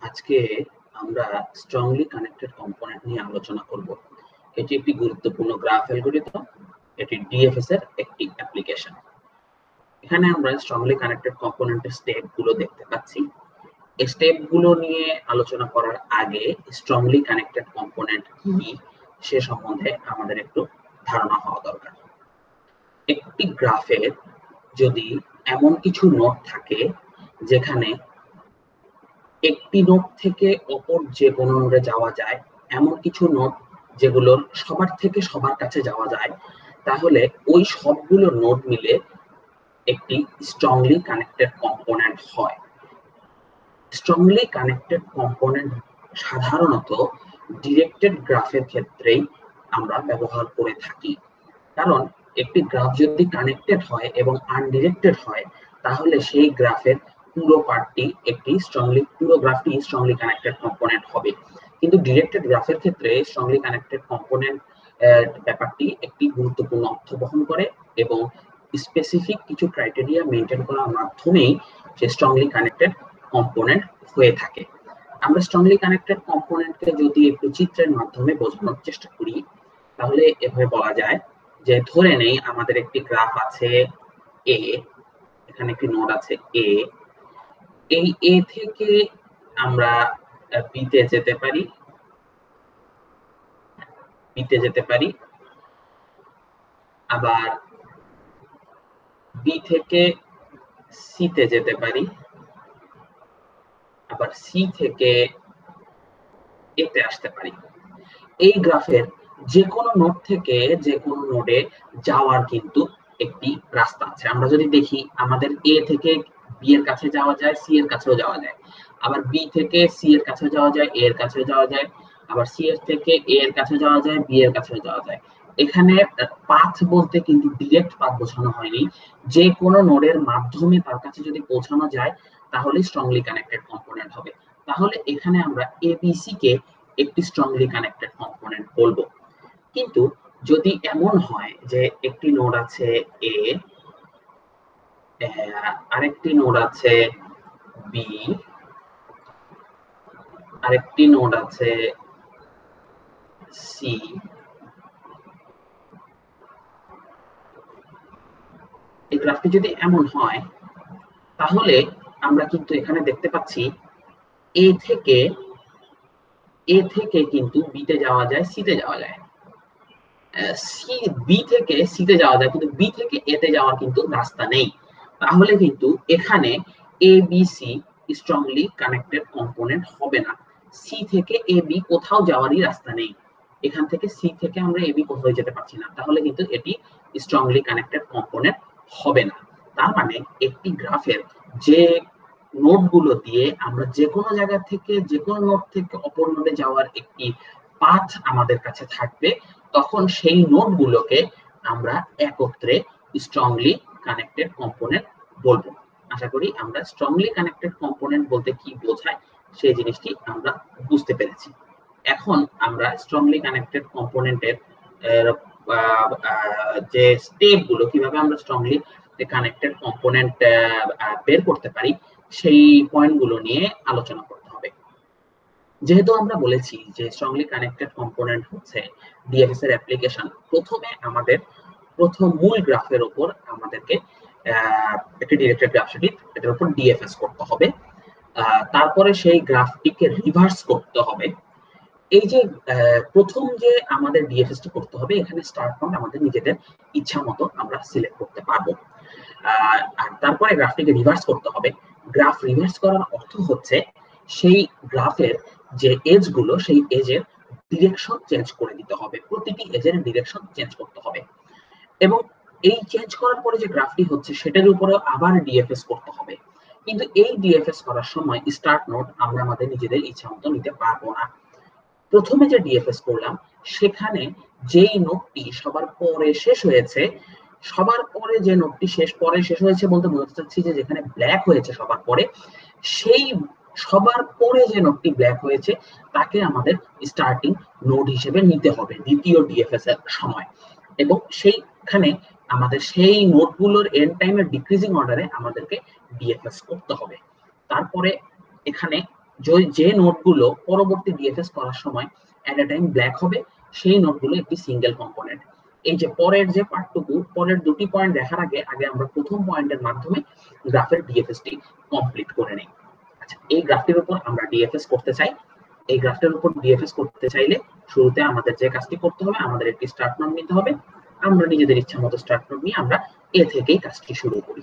আজকে আমরা strongly connected component নিয়ে আলোচনা করব। এটি একটি গুরুত্বপূর্ণ গ্রাফ অ্যালগরিদম। এটি ডিএফএস এর একটি অ্যাপ্লিকেশন। এখানে আমরা স্ট্রংলি কানেক্টেড কম্পোনেন্টের স্টেপ গুলো দেখতে পাচ্ছি। এই স্টেপ গুলো নিয়ে আলোচনা করার আগে স্ট্রংলি কানেক্টেড কম্পোনেন্ট কি সে সম্বন্ধে আমাদের একটু ধারণা হওয়া দরকার। একটি গ্রাফের যদি এমন কিছু নোড থাকে যেখানে একটি নোড থেকে অপর যে কোনো নোডে যাওয়া যায়, এমন কিছু নোড যেগুলোর সবার থেকে সবার কাছে যাওয়া যায়, তাহলে ওই সবগুলো নোড মিলে একটি স্ট্রংলি কানেক্টেড কম্পোনেন্ট হয়। স্ট্রংলি কানেক্টেড কম্পোনেন্ট সাধারণত ডিরেক্টেড গ্রাফের ক্ষেত্রেই আমরা ব্যবহার করে থাকি। কারণ একটি গ্রাফ যদি কানেক্টেড হয় এবং আনডিরেক্টেড হয়, তাহলে সেই গ্রাফের পুরো গ্রাফটি স্ট্রংলি কানেক্টেড কম্পোনেন্ট হবে। কিন্তু ডিরেক্টেড গ্রাফের ক্ষেত্রে স্ট্রংলি কানেক্টেড কম্পোনেন্ট ব্যাপারটি একটি গুরুত্বপূর্ণ অর্থ বহন করে এবং স্পেসিফিক কিছু ক্রাইটেরিয়া মেনটেন করার মাধ্যমেই সে স্ট্রংলি কানেক্টেড কম্পোনেন্ট হয়ে থাকে। আমরা স্ট্রংলি কানেক্টেড কম্পোনেন্টকে যদি একটু চিত্রের মাধ্যমে বোঝানোর চেষ্টা করি, তাহলে এভাবে বলা যায় যে ধরে নেই আমাদের একটি গ্রাফ আছে এ, এখানে একটি নোড আছে এ। এই এ থেকে আমরা বি তে যেতে পারি, আবার বি থেকে সি তে যেতে পারি, আবার সি থেকে এ তে আসতে পারি। এই গ্রাফের যে কোনো নোড থেকে যে কোনো নোডে যাওয়ার কিন্তু একটি রাস্তা আছে। আমরা যদি দেখি আমাদের এ থেকে বি এর কাছে যাওয়া যায়, সি এর কাছেও যাওয়া যায়, আবার বি থেকে সি এর কাছে যাওয়া যায়, এ এর কাছেও যাওয়া যায়, আবার সি এর থেকে এ এর কাছে যাওয়া যায়, বি এর কাছেও যাওয়া যায়। এখানে পাথ বলতে কিন্তু ডিরেক্ট পাথ বোঝানো হয়নি। যে কোনো নোডের মাধ্যমে তার কাছে যদি পৌঁছানো যায়, তাহলে স্ট্রংলি কানেক্টেড কম্পোনেন্ট হবে। তাহলে এখানে আমরা এবিসি কে একটি স্ট্রংলি কানেক্টেড কম্পোনেন্ট বলবো। কিন্তু যদি এমন হয় যে একটি নোড আছে এ, আরেকটি নোড আছে বি, আরেকটি নোড আছে সি, এই গ্রাফটি যদি এমন হয়, তাহলে আমরা কিন্তু এখানে দেখতে পাচ্ছি এ থেকে কিন্তু বি তে যাওয়া যায়, সি তে যাওয়া যায়, বি থেকে সি তে যাওয়া যায়, কিন্তু বি থেকে এ তে যাওয়ার কিন্তু রাস্তা নেই। তাহলে কিন্তু এখানে A B C strongly connected component হবে না। সি থেকে এ বি কোথাও যাওয়ারই রাস্তা নেই। এখান থেকে সি থেকে আমরা এ বি কোথাও যেতে পারছি না, তাহলে কিন্তু এটি স্ট্রংলি কানেক্টেড কম্পোনেন্ট হবে না। তার মানে একটি গ্রাফের যে নোডগুলো দিয়ে আমরা যে কোনো জায়গা থেকে যে কোনো নোড থেকে অপর নোডে যাওয়ার একটি পাথ আমাদের কাছে থাকবে, তখন সেই নোডগুলোকে আমরা একত্রে স্ট্রংলি কানেক্টেড কম্পোনেন্ট বলবো। আশা করি আমরা স্ট্রংলি কানেক্টেড কম্পোনেন্ট বলতে কি বোঝায় সেই জিনিসটি আমরা বুঝতে পেরেছি। এখন আমরা স্ট্রংলি কানেক্টেড কম্পোনেন্টের যে স্টেপ গুলো, কিভাবে আমরা স্ট্রংলি কানেক্টেড কম্পোনেন্ট বের করতে পারি, সেই পয়েন্ট গুলো নিয়ে আলোচনা করতে হবে। যেহেতু আমরা বলেছি যে স্ট্রংলি কানেক্টেড কম্পোনেন্ট হচ্ছে ডিএফএস এর অ্যাপ্লিকেশন, প্রথমে আমাদের মূল গ্রাফের উপর আমাদেরকে একটি ডিরেক্টেড গ্রাফ শিট, এটার উপর ডিএফএস করতে হবে। তারপরে সেই গ্রাফটিকে রিভার্স করতে হবে। এই যে প্রথম যে আমাদের ডিএফএসটা করতে হবে, এখানে স্টার্ট পয়েন্ট আমাদের নিজেদের ইচ্ছা মতো আমরা সিলেক্ট করতে পারবো। আর তারপরে গ্রাফটিকে রিভার্স করতে হবে। গ্রাফ রিভার্স করার অর্থ হচ্ছে সেই গ্রাফের যে এজ গুলো, সেই এজের ডিরেকশন চেঞ্জ করে দিতে হবে, প্রতিটি এজের ডিরেকশন চেঞ্জ করতে হবে। এবং এই চেঞ্জ করার পরে যে গ্রাফটি হচ্ছে সেটার উপরে আবার ডিএফএস করতে হবে। কিন্তু এই ডিএফএস করার সময় স্টার্ট নোড আমরা আমাদের নিজেদের ইচ্ছা মতো নিতে পারবো না। প্রথমে যে ডিএফএস করলাম, সেখানে যেই নোডটি সবার পরে শেষ হয়েছে, সবার পরে যে নোডটি শেষ হয়েছে বলতে বোঝাতে চাচ্ছি যে যেখানে ব্ল্যাক হয়েছে সবার পরে, সেই সবার পরে যে নোডটি ব্ল্যাক হয়েছে তাকে আমাদের স্টার্টিং নোড হিসেবে নিতে হবে দ্বিতীয় ডিএফএস এর সময়। এবং সেইখানে আমাদের সেই নোডগুলোর এন্ড টাইমের ডিক্রিজিং অর্ডারে আমাদেরকে ডিএফএস করতে হবে। তারপরে এখানে যে নোডগুলো পরবর্তী ডিএফএস করার সময় এট এ টাইম ব্ল্যাক হবে, সেই নোডগুলো একটি সিঙ্গেল কম্পোনেন্ট। এই যে পরের যে পার্টটুকু, পরের দুটি পয়েন্ট দেখার আগে আমরা প্রথম পয়েন্টের মাধ্যমে গ্রাফের ডিএফএসটি কমপ্লিট করে নেই। আচ্ছা, এই গ্রাফটির উপর আমরা ডিএফএস করতে চাই। এই গ্রাফটির উপর ডিএফএস করতে চাইলে শুরুতে আমাদের যে কাজটি করতে হবে, আমাদের একটি স্টার্ট নোড নিতে হবে। আমরা নিজেদের ইচ্ছা মতো স্টার্ট নোড নিয়ে আমরা এ থেকেই কাজটি শুরু করি।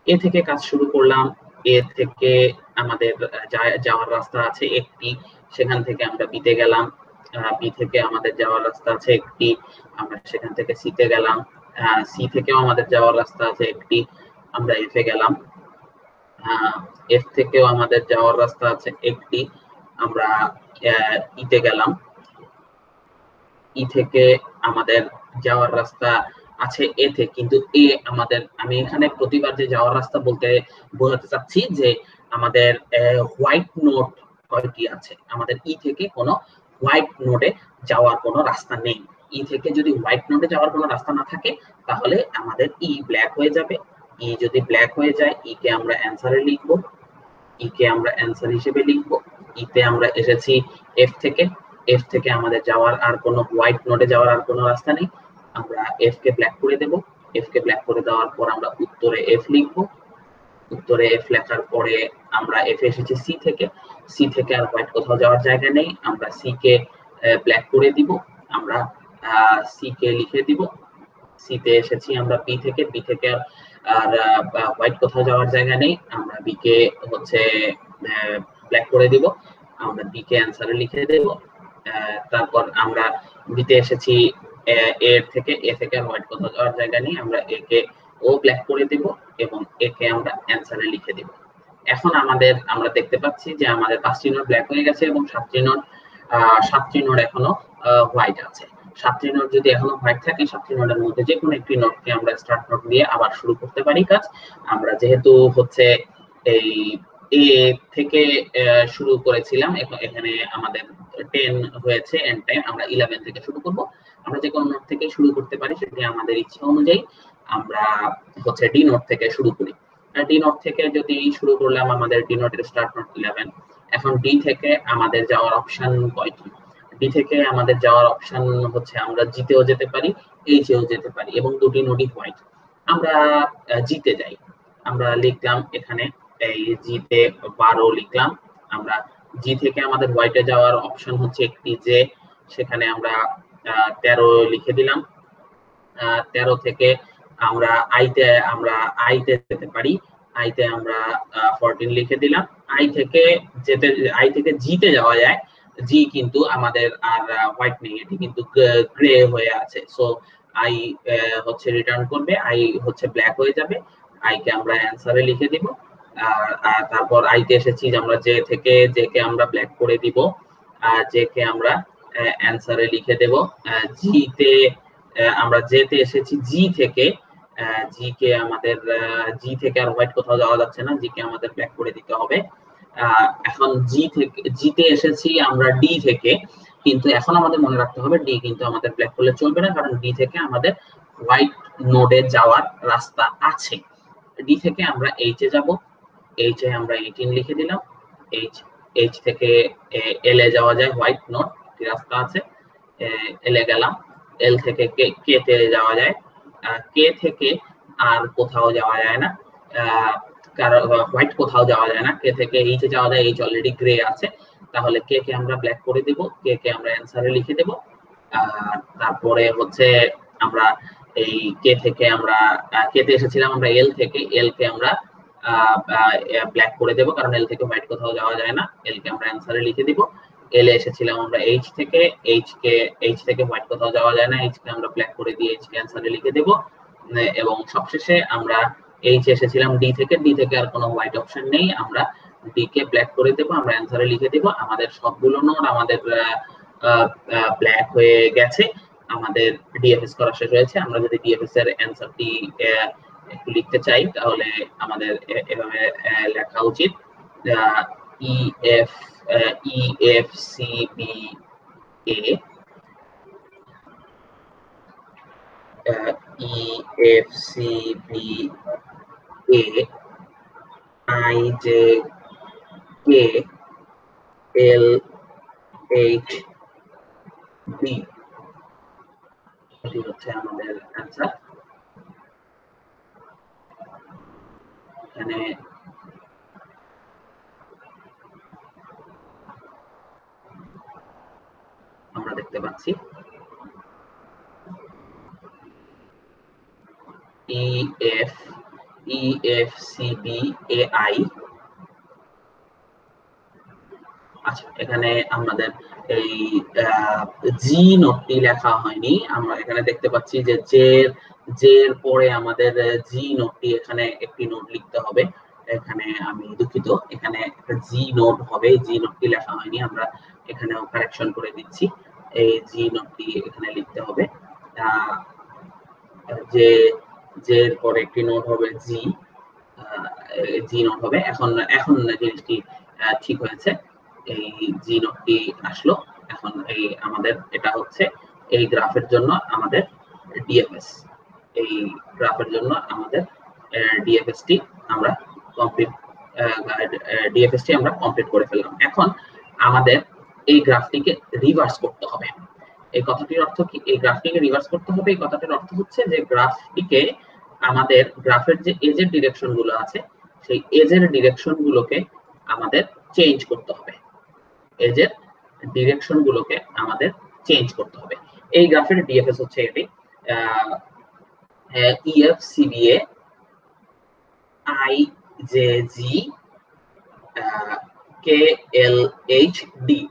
এ থেকে কাজ শুরু করলাম। এ থেকে আমাদের যাওয়ার রাস্তা আছে একটি, সেখান থেকে আমরা বিতে গেলাম। বি থেকে আমাদের যাওয়ার রাস্তা আছে একটি, আমরা সেখান থেকে সিতে গেলাম। সি থেকেও আমাদের যাওয়ার রাস্তা আছে একটি, আমরা এফ এ গেলাম। এফ থেকেও আমাদের যাওয়ার রাস্তা আছে একটি, আমরা ইতে গেলাম। ই থেকে আমাদের যাওয়ার রাস্তা আছে এ তে, কিন্তু এ আমাদের, আমি এখানে প্রতিবার যে যাওয়ার রাস্তা বলতে বোঝাতে চাচ্ছি যে আমাদের হোয়াইট নোট কয়টি আছে, আমাদের ই থেকে কোনো হোয়াইট নোটে যাওয়ার কোনো রাস্তা নেই। ই থেকে যদি হোয়াইট নোটে যাওয়ার কোনো রাস্তা না থাকে তাহলে আমাদের ই ব্ল্যাক হয়ে যাবে। ই যদি ব্ল্যাক হয়ে যায়, ই কে আমরা অ্যান্সারে লিখবো, ই কে আমরা অ্যান্সার হিসেবে লিখবো। ইতে আমরা এসেছি এফ থেকে, এফ থেকে আমাদের যাওয়ার আর কোনো হোয়াইট নোটে যাওয়ার আর কোনো রাস্তা নেই, আমরা এফ কে ব্ল্যাক করে দেব। এফ কে ব্ল্যাক করে দেওয়ার পর আমরা উত্তরে এফ লিখবো। উত্তরে এফ লেখার পরে আমরা এফ এসেছি সি থেকে, সি থেকে আর হোয়াইট কোথাও যাওয়ার জায়গা নেই, আমরা সি কে ব্ল্যাক করে দিব, আমরা সি কে লিখে দিব। সি তে এসেছি আমরা বি থেকে, বি থেকে আর হোয়াইট কোথাও যাওয়ার জায়গা নেই, আমরা বি কে হচ্ছে ব্ল্যাক করে দিব, আমরা বি কে অ্যান্সারে লিখে দেব। তারপর আমরা বিতে এসেছি এর থেকে, এ থেকে হোয়াইট কোথাও যাওয়ার জায়গা নেই, আমরা এ কে ও ব্ল্যাক করে দিব এবং এ কে আমরা অ্যান্সারে লিখে দিব। এখন আমরা দেখতে পাচ্ছি যে আমাদের 5টি নোট ব্ল্যাক হয়ে গেছে এবং 7টি নোট এখনো হোয়াইট আছে। 7টি নোট যদি এখনো হোয়াইট থাকে, 7টি নোটের মধ্যে যে কোনো একটি নোটকে আমরা স্টার্ট নোট দিয়ে আবার শুরু করতে পারি কাজ। আমরা যেহেতু হচ্ছে এই এ থেকে শুরু করেছিলাম, এখানে আমাদের 10 হয়েছে, এন্ড টাইম আমরা 11 থেকে শুরু করব। আমরা যে কোনো নোট থেকে শুরু করতে পারি, সেটি আমাদের ইচ্ছা অনুযায়ী। আমরা হচ্ছে ডি নোট থেকে শুরু করি। ডি নোট থেকে যদি শুরু করলাম, আমাদের ডি নোটের স্টার্ট নোট 11। এখন ডি থেকে আমাদের যাওয়ার অপশন কয়টি? ডি থেকে আমাদের যাওয়ার অপশন হচ্ছে আমরা জিতেও যেতে পারি, এইচেও যেতে পারি, এবং দুটি নোটই হোয়াইট। আমরা জিতে যাই, আমরা লিখলাম এখানে এই জিতে 12 লিখলাম। আমরা জি থেকে আমাদের হোয়াইটে যাওয়ার অপশন হচ্ছে একটি যে, সেখানে আমরা 13 লিখে দিলাম। 13 থেকে আমরা আইতে যেতে পারি, আইতে আমরা 14 লিখে দিলাম। আই থেকে জিতে যাওয়া যায়, জি কিন্তু আমাদের আর হোয়াইট নেই, এটি কিন্তু গ্রে হয়ে আছে। সো আই হচ্ছে রিটার্ন করবে, আই হচ্ছে ব্ল্যাক হয়ে যাবে, আই কে আমরা অ্যান্সারে লিখে দিব। আর তারপর আইতে এসেছি যে আমরা জে থেকে, জে কে আমরা ব্ল্যাক করে দিব, জে কে আমরা অ্যান্সারে লিখে দেব। জি তে আমরা জেতে এসেছি, জি থেকে জি কে আমাদের জি থেকে আর হোয়াইট কোথাও যাওয়া যাচ্ছে না, জি কে আমাদের ব্ল্যাক করে দিতে হবে। এখন জিতে এসেছি আমরা ডি থেকে, কিন্তু এখন আমাদের মনে রাখতে হবে ডি কিন্তু আমাদের ব্ল্যাক করলে চলবে না, কারণ ডি থেকে আমাদের হোয়াইট নোডে যাওয়ার রাস্তা আছে। ডি থেকে আমরা এইচ এ যাব, এইচ এ আমরা 18 লিখে দিলাম। এইচ থেকে এল এ যাওয়া যায়, হোয়াইট নোড রাস্তা আছে, এল এ গেলাম। এল থেকে কে তে যাওয়া যায়, কে থেকে আর কোথাও যাওয়া যায় না, কারণ হোয়াইট কোথাও যাওয়া যায় না। কে থেকে এইচে যাওয়া যায়, এইচ অলরেডি গ্রে আছে, তাহলে কে কে আমরা ব্ল্যাক করে দিব, কে কে আমরা অ্যান্সারে লিখে দেব। তারপরে হচ্ছে আমরা এই কে থেকে আমরা কে তে এসেছিলাম আমরা এল থেকে, এল কে আমরা ব্ল্যাক করে দেব, কারণ এল থেকে হোয়াইট কোথাও যাওয়া যায় না, এল কে আমরা অ্যান্সারে লিখে দিব। এল এ এসেছিলাম আমরা এইচ থেকে, এইচ থেকে হোয়াইট কোথাও যাওয়া যায় না, এইচ কে আমরা ব্ল্যাক করে দিয়ে এইচ কে অ্যান্সারে লিখে দেব। এবং সবশেষে আমরা এইচ এসেছিলাম ডি থেকে, ডি থেকে আর কোনো হোয়াইট অপশন নেই, আমরা ডি কে ব্ল্যাক করে দেব, আমরা অ্যান্সারে লিখে দেব। আমাদের সবগুলো নোট আমাদের ব্ল্যাক হয়ে গেছে, আমাদের ডিএফএস করা শেষ হয়েছে। আমরা যদি ডিএফএস এর অ্যান্সারটি একটু লিখতে চাই, তাহলে আমাদের এভাবে লেখা উচিত, EFCB A, EFCB A, IJK L H D, এটি হচ্ছে আমাদের অ্যান্সার। এখানে আমরা দেখতে পাচ্ছি EF EFCBAI। আচ্ছা, এখানে আমাদের এই জি নোটটি লেখা হয়নি, আমরা এখানে দেখতে পাচ্ছি যে জের পরে আমাদের জি নোটটি, এখানে একটি নোট লিখতে হবে। এখানে আমি দুঃখিত, এখানে একটা জি নোট হবে, জি নোটটি লেখা হয়নি, আমরা এখানেও কারেকশন করে দিচ্ছি। এই জি নোটটি এখানে লিখতে হবে, যে জের পরে একটি নোট হবে জি, জি নোট হবে। এখন জিনিসটি ঠিক হয়েছে, এই জি নোটটি আসলো। এখন এই আমাদের এটা হচ্ছে এই গ্রাফের জন্য আমাদের ডিএফএস, এই গ্রাফের জন্য আমাদের ডিএফএস টি আমরা কমপ্লিট ডিএফএস টি আমরা কমপ্লিট করে ফেললাম। এখন আমাদের এই গ্রাফটিকে রিভার্স করতে হবে। এই কথাটির অর্থ কি? এই গ্রাফটিকে রিভার্স করতে হবে, এই কথাটির অর্থ হচ্ছে যে গ্রাফটিকে আমাদের গ্রাফের যে এজের ডিরেকশন গুলো আছে, সেই এজের ডিরেকশন গুলোকে আমাদের চেঞ্জ করতে হবে, এজের ডিরেকশন গুলোকে আমাদের চেঞ্জ করতে হবে। এই গ্রাফের ডিএফএস হচ্ছে এটি, ইএফসিবিএ আইজেজি কেএলএইচডি।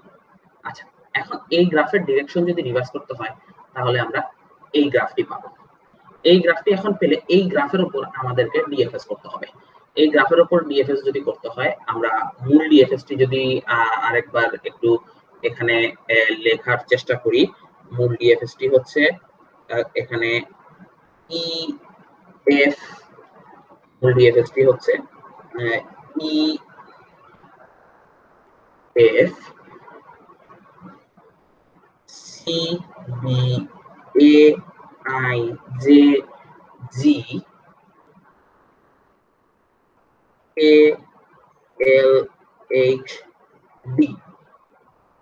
আচ্ছা, এখন এই গ্রাফের ডিরেকশন যদি রিভার্স করতে হয় তাহলে আমরা এই গ্রাফটি পাবো। এই গ্রাফটি এখন পেলে এই গ্রাফের উপর আমাদেরকে ডিএফএস করতে হবে। এই গ্রাফের উপর ডিএফএস যদি করতে হয়, আমরা মূল ডিএফএসটি যদি আরেকবার একটু এখানে লেখার চেষ্টা করি। মূল ডিএফএসটি হচ্ছে এখানে ই এফ, মূল ডিএফএসটি হচ্ছে E F C B A I J G A L H D.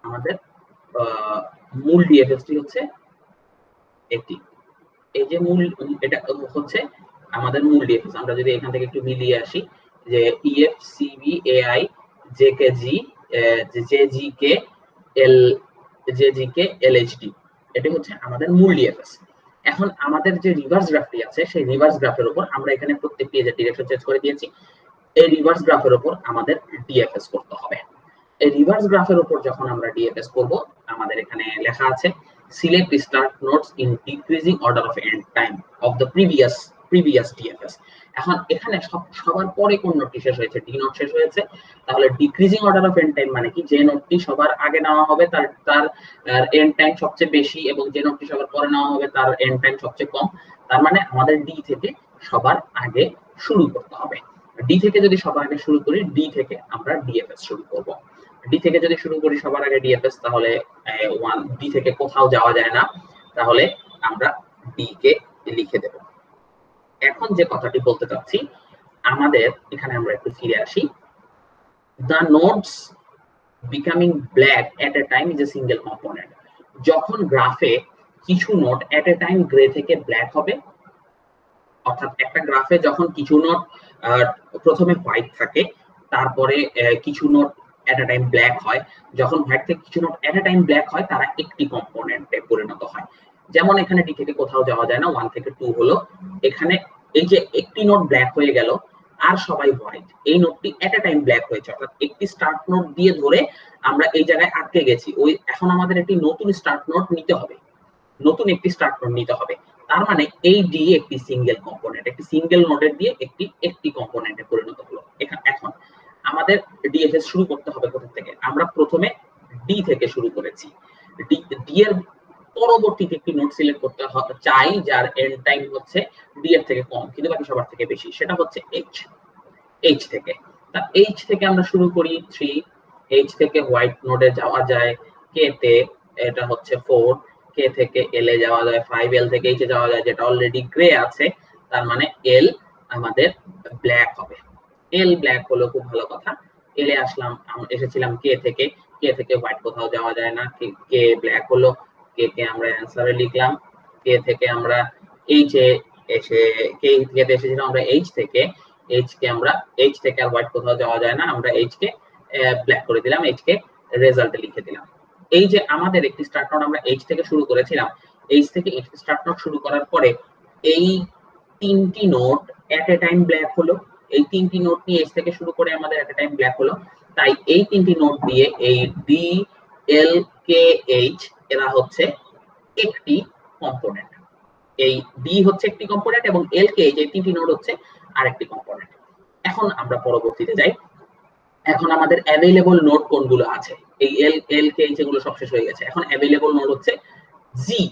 আমাদের মূল ডিএফএসটি হচ্ছে এটি। এই যে মূল, এটা হচ্ছে আমাদের মূল ডিএফএস। আমরা যদি এখান থেকে একটু মিলিয়ে আসি, যে ইএফসিবিএআই জেকেজি জেজিকে এলএইচডি, এটি হচ্ছে আমাদের মূল ডিএফএস। এখন আমাদের যে রিভার্স গ্রাফটি আছে, সেই রিভার্স গ্রাফের উপর আমরা এখানে প্রত্যেকটি এজের ডিরেকশন চেঞ্জ করে দিয়েছি। এই রিভার্স গ্রাফের উপর আমাদের ডিএফএস করতে হবে। এই রিভার্স গ্রাফের উপর যখন আমরা ডিএফএস করব, আমাদের এখানে লেখা আছে select start nodes in decreasing order of end time of the previous DFS. এখন এখানে সবার পরে কোন নোটটি শেষ হয়েছে? ডি নোট শেষ হয়েছে। তাহলে decreasing order of end time মানে কি? যে নোটটি সবার আগে নেওয়া হবে তার এন্ড টাইম সবচেয়ে বেশি, এবং যে নোটটি সবার পরে নেওয়া হবে তার এন্ড টাইম সবচেয়ে কম। তার মানে আমাদের ডি থেকে সবার আগে শুরু করতে হবে। ডি থেকে যদি সবার আগে শুরু করি, ডি থেকে আমরা ডিএফএস শুরু করব। ডি থেকে যদি শুরু করি সবার আগে ডিএফএস, তাহলে ডি থেকে কোথাও যাওয়া যায় না, তাহলে আমরা ডি কে লিখে দেব। এখন যে কথাটি বলতে চাচ্ছি, আমাদের এখানে আমরা একটু ফিরে আসি। The notes becoming black at A time is a single component. যখন গ্রাফে কিছু নোট এট এ টাইম গ্রে থেকে ব্ল্যাক হবে, অর্থাৎ একটা গ্রাফে যখন কিছু নোট প্রথমে হোয়াইট থাকে, তারপরে কিছু নোট এট আ টাইম ব্ল্যাক হয়, যখন হোয়াইট থেকে কিছু নোট এট আ টাইম ব্ল্যাক হয়, তারা একটি কম্পোনেন্টে পরিণত হয়। যেমন এখানে ডি থেকে কোথাও যাওয়া যায় না, 1 থেকে 2 হলো। এখানে এই যে একটি নোট ব্ল্যাক হয়ে গেল আর সবাই হোয়াইট, এই নোটটি এট আ টাইম ব্ল্যাক হয়েছে, অর্থাৎ একটি স্টার্ট নোট দিয়ে ধরে আমরা এই জায়গায় আটকে গেছি। এখন আমাদের একটি নতুন স্টার্ট নোট নিতে হবে, নতুন একটি স্টার্ট নোট নিতে হবে। তার মানে এই ডি একটি সিঙ্গেল কম্পোনেন্ট, একটি সিঙ্গেল নোডের দিয়ে একটি কম্পোনেন্টে পরিণত হলো। এখন আমাদের ডিএফএস শুরু করতে হবে কোথা থেকে? আমরা প্রথমে ডি থেকে শুরু করেছি। ডি এর পরবর্তীতে একটি নোড সিলেক্ট করতে চাই যার এন্ড টাইম হচ্ছে ডি এর থেকে কম কিন্তু বাকি সবার থেকে বেশি, সেটা হচ্ছে এইচ থেকে। তা এইচ থেকে আমরা শুরু করি 3, এইচ থেকে হোয়াইট নোডে যাওয়া যায় কে তে, এটা হচ্ছে 4, কে থেকে এল এ যাওয়া যায় 5, এল থেকে এইচ এ যাওয়া যায় যেটা অলরেডি গ্রে আছে, তার মানে এল আমাদের ব্ল্যাক হবে। এল ব্ল্যাক হলো, খুব ভালো কথা। এল এ আসলাম, এসেছিলাম কে থেকে, কে থেকে হোয়াইট কোথাও যাওয়া যায় না, কে ব্ল্যাক হলো, কে আমরা অ্যান্সারে লিখলাম, কে থেকে আমরা এইচ এ এসে কে থেকে এসেছিলাম আমরা এইচ থেকে, এইচ থেকে আর হোয়াইট কোথাও যাওয়া যায় না, আমরা এইচ কে ব্ল্যাক করে দিলাম, এইচ কে রেজাল্টে লিখে দিলাম। এই যে আমাদের একটি স্টার্ট নোড আমরা এইচ থেকে শুরু করেছিলাম, এইচ থেকে স্টার্ট নোড শুরু করার পরে এই তিনটি নোড এট এ টাইম ব্ল্যাক হলো, এই তিনটি নোড নিয়ে এইচ থেকে শুরু করে আমাদের এট এ টাইম ব্ল্যাক হলো। তাই এই তিনটি নোড দিয়ে এই ডি এল কে এইচ এরা হচ্ছে একটি কম্পোনেন্ট, এই ডি হচ্ছে একটি কম্পোনেন্ট এবং এল কে এইচ এই তিনটি নোড হচ্ছে আরেকটি কম্পোনেন্ট। এখন আমরা পরবর্তীতে যাই, এখন আমাদের অ্যাভেলেবল নোড কোনগুলো আছে, এই এল কে এইচ এগুলো সব শেষ হয়ে গেছে, এখন অ্যাভেলেবল নোড হচ্ছে জি,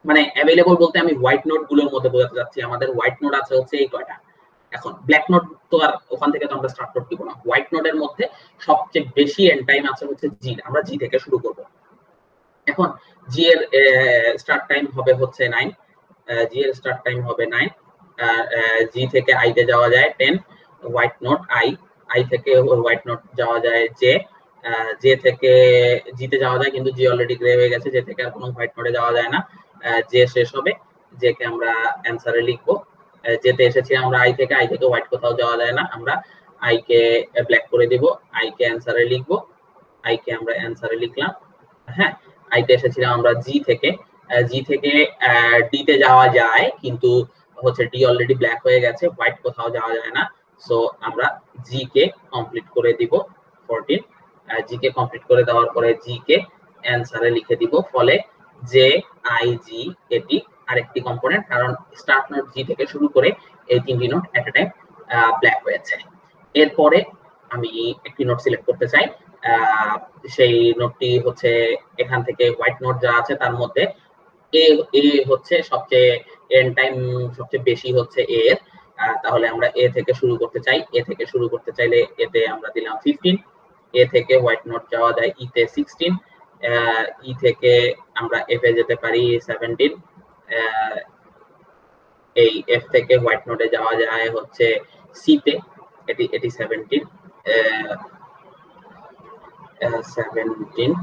মানে অ্যাভেলেবল বলতে আমি হোয়াইট নোড গুলোর মধ্যে বোঝাতে যাচ্ছি, আমাদের হোয়াইট নোড আছে হচ্ছে এই কয়টা। এখন ব্ল্যাক নোড তো আর ওখান থেকে তো আমরা স্টার্ট নোড দিব না, হোয়াইট নোডের মধ্যে সবচেয়ে বেশি এন্ড টাইম আছে হচ্ছে জি, আমরা জি থেকে শুরু করব। এখন জি এর স্টার্ট টাইম হবে হচ্ছে 9, জি এর স্টার্ট টাইম হবে 9, জি থেকে আই তে যাওয়া যায় 10, হোয়াইট নোড আই থেকে হোয়াইট নোড যাওয়া যায় জে, জে থেকে জিতে যাওয়া যায় কিন্তু জি অলরেডি গ্রে হয়ে গেছে, জে থেকে আর কোনো হোয়াইট নোডে যাওয়া যায় না, জে শেষ হবে, জে কে আমরা অ্যানসারে লিখবো, যেতে এসেছি আমরা আই থেকে হোয়াইট কোথাও যাওয়া যায় না, আমরা আই কে ব্ল্যাক করে দিব, আই কে অ্যানসারে লিখবো, আই কে আমরা অ্যানসারে লিখলাম। হ্যাঁ, আই তে এসেছিলাম আমরা জি থেকে, জি থেকে ডি তে যাওয়া যায় কিন্তু হচ্ছে ডি অলরেডি ব্ল্যাক হয়ে গেছে, হোয়াইট কোথাও যাওয়া যায় না, সো আমরা জি কে কমপ্লিট করে দিব 14, জি কে কমপ্লিট করে দেওয়ার পরে জি কে অ্যানসারে লিখে দিব, ফলে জে আই জি এটি আরেকটি কম্পোনেন্ট, কারণ স্টার্ট নোড জি থেকে শুরু করে এই তিনটি নোড এট এ টাইম ব্ল্যাক হয়েছে। এরপরে আমি একটি নোড সিলেক্ট করতে চাই, সেই নোডটি হচ্ছে এখান থেকে হোয়াইট নোড যা আছে তার মধ্যে এ এ হচ্ছে সবচেয়ে এন্ড টাইম সবচেয়ে বেশি হচ্ছে এ এর, তাহলে আমরা এ থেকে শুরু করতে চাই, এ থেকে শুরু করতে চাইলে এতে আমরা দিলাম 15, এ থেকে হোয়াইট নোড যাওয়া যায় ই তে 16, ই থেকে আমরা এফ এ যেতে পারি 17, এই এফ থেকে হোয়াইট নোডে যাওয়া যায় হচ্ছে সি তে, এটি 17, 17,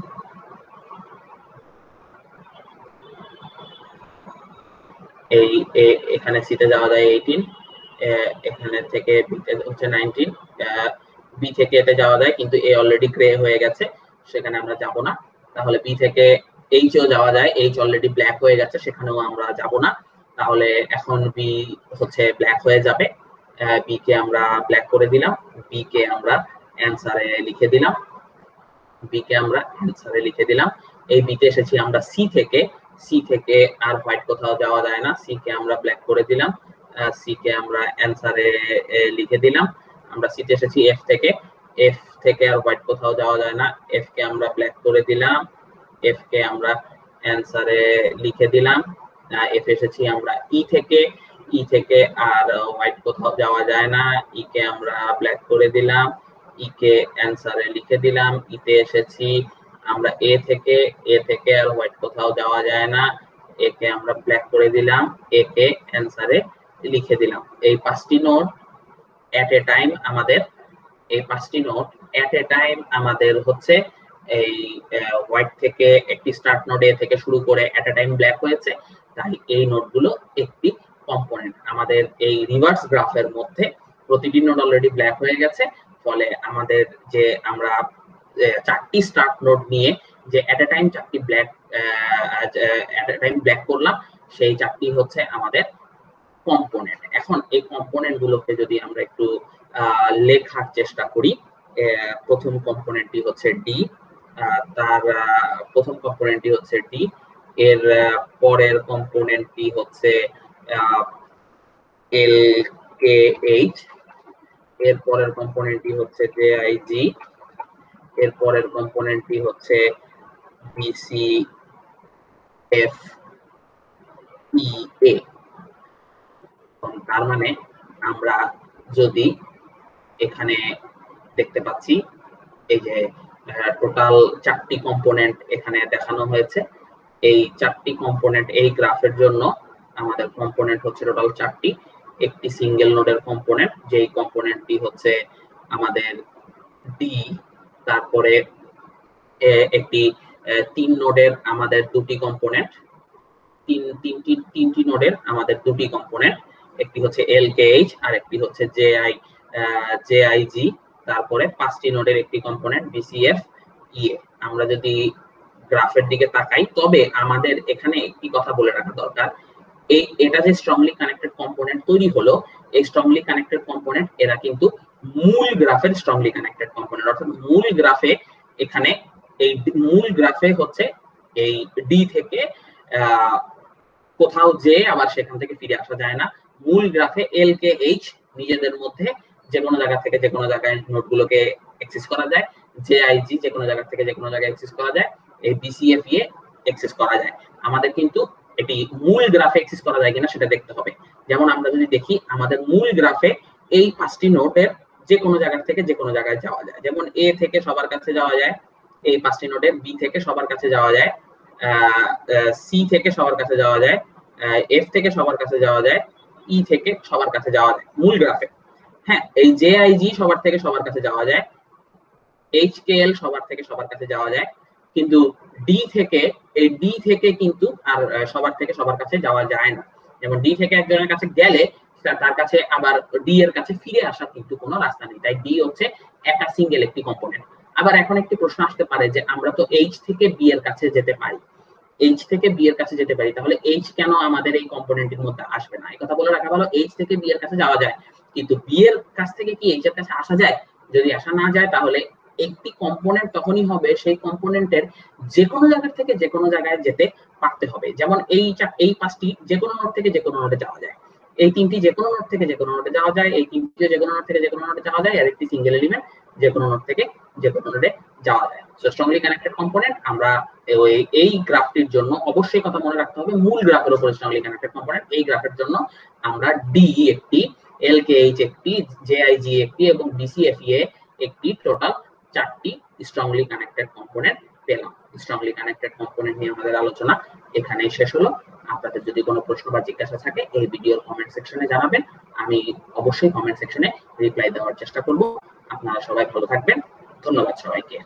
এই এখানে সি তে যাওয়া যায় 18, এখানে থেকে বি তে হচ্ছে 19, বি থেকে এতে যাওয়া যায় কিন্তু এ অলরেডি গ্রে হয়ে গেছে, সেখানে আমরা যাব না। তাহলে বি থেকে এইচও যাওয়া যায়, এইচ অলরেডি ব্ল্যাক হয়ে গেছে, সেখানেও আমরা যাব না। তাহলে এখন বি হচ্ছে ব্ল্যাক হয়ে যাবে, বি কে আমরা ব্ল্যাক করে দিলাম, বি কে আমরা অ্যানসারে লিখে দিলাম, বি কে আমরা অ্যানসারে লিখে দিলাম। এই বি তে এসেছি আমরা সি থেকে, সি থেকে আর হোয়াইট কোথাও যাওয়া যায় না, সি কে আমরা ব্ল্যাক করে দিলাম, সি কে আমরা অ্যানসারে লিখে দিলাম। আমরা সি তে এসেছি এফ থেকে, এফ থেকে আর হোয়াইট কোথাও যাওয়া যায় না, এফ কে আমরা ব্ল্যাক করে দিলাম, এফ কে আমরা অ্যানসারে লিখে দিলাম। এফ এসেছি আমরা ই থেকে, ই থেকে আর হোয়াইট কোথাও যাওয়া যায় না, ই কে আমরা ব্ল্যাক করে দিলাম, ই কে অ্যানসারে লিখে দিলাম। ইতে এসেছি আমরা এ থেকে, এ থেকে আর হোয়াইট কোথাও যাওয়া যায় না, এ কে আমরা ব্ল্যাক করে দিলাম, এ কে অ্যানসারে লিখে দিলাম। এই পাঁচটি নোড এট এ টাইম আমাদের, এই পাঁচটি নোড এট এ টাইম আমাদের হচ্ছে এই হোয়াইট থেকে একটি স্টার্ট নোড এ থেকে শুরু করে এট এ টাইম ব্ল্যাক হয়েছে, তাই এই নোডগুলো একটি কম্পোনেন্ট। আমাদের এই রিভার্স গ্রাফের মধ্যে প্রতিটি নোড অলরেডি ব্ল্যাক হয়ে গেছে, ফলে আমাদের যে আমরা চারটি স্টার্ট নোড নিয়ে যে এট এ টাইম চারটি ব্ল্যাক এট এ টাইম ব্ল্যাক করলাম, সেই চারটি হচ্ছে আমাদের কম্পোনেন্ট। এখন এই কম্পোনেন্ট গুলোকে যদি আমরা একটু লেখার চেষ্টা করি, প্রথম কম্পোনেন্টটি হচ্ছে ডি, তার প্রথম কম্পোনেন্টটি হচ্ছে ডি, এর পরের কম্পোনেন্টটি হচ্ছে এল কে এইচ, এর পরের কম্পোনেন্টটি হচ্ছে জে আই জি, এর পরের কম্পোনেন্টটি হচ্ছে বিসি এফ ই এ। তার মানে আমরা যদি এখানে দেখতে পাচ্ছি এই যে টোটাল চারটি কম্পোনেন্ট এখানে দেখানো হয়েছে, এই চারটি কম্পোনেন্ট এই গ্রাফের জন্য আমাদের কম্পোনেন্ট হচ্ছে টোটাল চারটি, একটি সিঙ্গেল নোডের কম্পোনেন্ট, যেই কম্পোনেন্টটি হচ্ছে আমাদের ডি, তারপরে একটি 3 নোডের আমাদের দুটি কম্পোনেন্ট, তিনটি নোডের আমাদের দুটি কম্পোনেন্ট, একটি হচ্ছে LKH আর একটি হচ্ছে JIG, তারপরে 5টি নোডের একটি কম্পোনেন্ট BCF EA। আমরা যদি গ্রাফের দিকে তাকাই, তবে আমাদের এখানে একটি কথা বলে রাখা দরকার, এটা যে স্ট্রংলি কানেক্টেড কম্পোনেন্ট তৈরি হলো, এই স্ট্রংলি কানেক্টেড কম্পোনেন্ট এরা কিন্তু মূল গ্রাফের স্ট্রংলি কানেক্টেড কম্পোনেন্ট, অর্থাৎ মূল গ্রাফে এখানে এই মূল গ্রাফে হচ্ছে এই ডি থেকে কোথাও যে আবার সেখান থেকে ফিরে আসা যায় না। মূল গ্রাফে LKH নিজেদের মধ্যে যে কোনো জায়গা থেকে যে কোনো জায়গায় নোডগুলোকে অ্যাক্সেস করা যায়, JIG যে কোনো জায়গা থেকে যে কোনো জায়গায় অ্যাক্সেস করা যায়, এই BCFA অ্যাক্সেস করা যায়। আমাদের কিন্তু এটি মূল গ্রাফে অ্যাক্সেস করা যায় কিনা সেটা দেখতে হবে। যেমন আমরা যদি দেখি আমাদের মূল গ্রাফে এই 5টি নোডের যে কোনো জায়গা থেকে যে কোনো জায়গায় যাওয়া যায়। যেমন A থেকে সবার কাছে যাওয়া যায়, এই 5টি নোডের B থেকে সবার কাছে যাওয়া যায়, C থেকে সবার কাছে যাওয়া যায়, F থেকে সবার কাছে যাওয়া যায়, E থেকে সবার কাছে যাওয়া যায় মূল গ্রাফে। হ্যাঁ, এই JIG সবার থেকে সবার কাছে যাওয়া যায়, HKL সবার থেকে সবার কাছে যাওয়া যায়, কিন্তু D থেকে কিন্তু আর সবার থেকে সবার কাছে যাওয়া যায় না। যেমন D থেকে একজনের কাছে গেলে তার কাছে আবার D এর কাছে ফিরে আসার কিন্তু কোনো রাস্তা নেই। তাই D হচ্ছে একটা সিঙ্গেল একটি কম্পোনেন্ট। আবার এখন একটি প্রশ্ন আসতে পারে যে আমরা তো H থেকে B এর কাছে যেতে পারি, H থেকে B এর কাছে যেতে পারি, তাহলে H কেন আমাদের এই কম্পোনেন্টের মধ্যে আসবে না? এই কথা বলে রাখা ভালো, H থেকে B এর কাছে যাওয়া যায়, কিন্তু B এর কাছ থেকে কি H এর কাছে আসা যায়? যদি আসা না যায়, তাহলে একটি কম্পোনেন্ট তখনই হবে সেই কম্পোনেন্টের যে কোনো জায়গা থেকে যে কোনো জায়গায় যেতে পারতে হবে। যেমন এই 5টি যে কোনো নোড থেকে যে কোনো নোডে যাওয়া যায়, এই 3টি যে কোনো নোড থেকে যে কোনো নোডে যাওয়া যায়, এই 3টি যে কোনো নোড থেকে যে কোনো নোডে যাওয়া যায়, আর একটি সিঙ্গেল এলিমেন্ট যে কোনো নোড থেকে যে কোনো নোডে যাওয়া যায়। সো স্ট্রংলি কানেক্টেড কম্পোনেন্ট আমরা এই গ্রাফটির জন্য অবশ্যই কথা মনে রাখতে হবে, মূল গ্রাফের উপর স্ট্রংলি কানেক্টেড কম্পোনেন্ট। এই গ্রাফের জন্য আমরা ডি একটি, LKH একটি, JIG একটি এবং BCFA একটি, টোটাল 4টি স্ট্রংলি কানেক্টেড কম্পোনেন্ট পেলাম। স্ট্রংলি কানেক্টেড কম্পোনেন্ট নিয়ে আমাদের আলোচনা এখানেই শেষ হলো। আপনাদের যদি কোনো প্রশ্ন বা জিজ্ঞাসা থাকে এই ভিডিওর কমেন্ট সেকশনে জানাবেন, আমি অবশ্যই কমেন্ট সেকশনে রিপ্লাই দেওয়ার চেষ্টা করব। আপনারা সবাই ভালো থাকবেন, ধন্যবাদ সবাইকে।